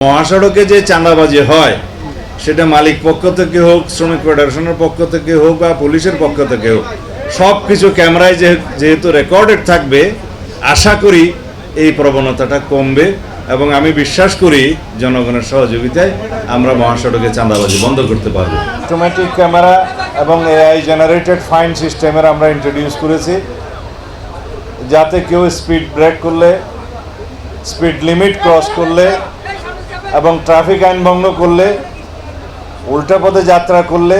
মহাসড়কে যে চাঁদাবাজি হয় সেটা মালিক পক্ষ থেকে হোক, শ্রমিক ফেডারেশনের পক্ষ থেকে হোক বা পুলিশের পক্ষ থেকে হোক, সব কিছু ক্যামেরায় যেহেতু রেকর্ডেড থাকবে, আশা করি এই প্রবণতাটা কমবে এবং আমি বিশ্বাস করি জনগণের সহযোগিতায় আমরা মহাসড়কে চাঁদাবাজি বন্ধ করতে পারব। অটোমেটিক ক্যামেরা এবং এআই জেনারেটেড ফাইন সিস্টেমের আমরা ইন্ট্রোডিউস করেছি, যাতে কেউ স্পিড ব্রেক করলে, স্পিড লিমিট ক্রস করলে এবং ট্রাফিক আইন ভঙ্গ করলে, উল্টা পথে যাত্রা করলে,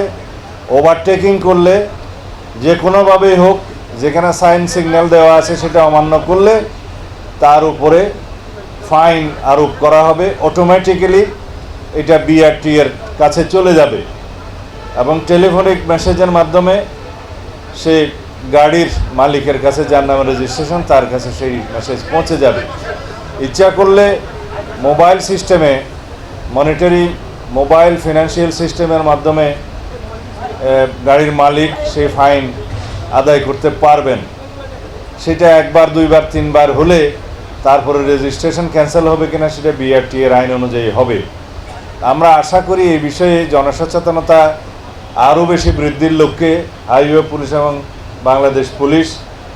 ওভারটেকিং করলে, যে কোনোভাবেই হোক যেখানে সাইন সিগন্যাল দেওয়া আছে সেটা অমান্য করলে তার উপরে ফাইন আরোপ করা হবে। অটোমেটিক্যালি এটা বিআরটি এর কাছে চলে যাবে এবং টেলিফোনিক মেসেজের মাধ্যমে সে গাড়ির মালিকের কাছে, যার নামে রেজিস্ট্রেশন, তার কাছে সেই মেসেজ পৌঁছে যাবে। ইচ্ছা করলে মোবাইল সিস্টেমে, মনিটরি মোবাইল ফিনান্সিয়াল সিস্টেমের মাধ্যমে গাড়ির মালিক সেই ফাইন আদায় করতে পারবেন। সেটা একবার, দুইবার, তিনবার হলে তারপরে রেজিস্ট্রেশন ক্যান্সেল হবে কিনা সেটা বিআরটি এর আইন অনুযায়ী হবে। আমরা আশা করি এই বিষয়ে জনসচেতনতা আরও বেশি বৃদ্ধির লক্ষ্যে হাইওয়ে পুলিশ এবং বাংলাদেশ পুলিশ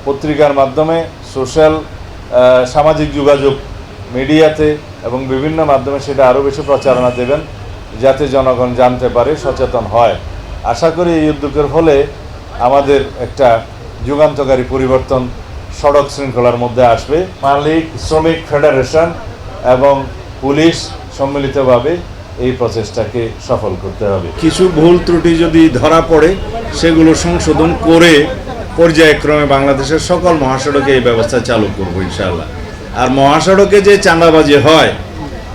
পত্রিকার মাধ্যমে, সোশ্যাল সামাজিক যোগাযোগ মিডিয়াতে এবং বিভিন্ন মাধ্যমে সেটা আরও বেশি প্রচারণা দেবেন, যাতে জনগণ জানতে পারে, সচেতন হয়। আশা করি এই উদ্যোগের ফলে আমাদের একটা যুগান্তকারী পরিবর্তন সড়ক শৃঙ্খলার মধ্যে আসবে। মালিক, শ্রমিক ফেডারেশন এবং পুলিশ সম্মিলিতভাবে এই প্রচেষ্টাকে সফল করতে হবে। কিছু ভুল ত্রুটি যদি ধরা পড়ে সেগুলো সংশোধন করে পর্যায়ক্রমে বাংলাদেশের সকল মহাসড়কে এই ব্যবস্থা চালু করব ইনশাআল্লাহ। আর মহাসড়কে যে চাঁদাবাজি হয়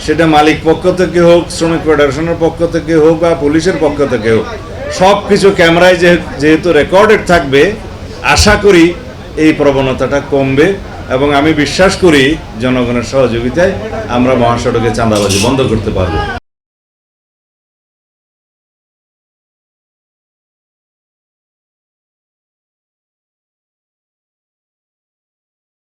সেটা মালিক পক্ষ থেকে হোক, শ্রমিক ফেডারেশনের পক্ষ থেকে হোক বা পুলিশের পক্ষ থেকে হোক, সব কিছু ক্যামেরায় যেহেতু রেকর্ডেড থাকবে, আশা করি এই প্রবণতাটা কমবে এবং আমি বিশ্বাস করি জনগণের সহযোগিতায় আমরা মহাসড়কে চাঁদাবাজি বন্ধ করতে পারব।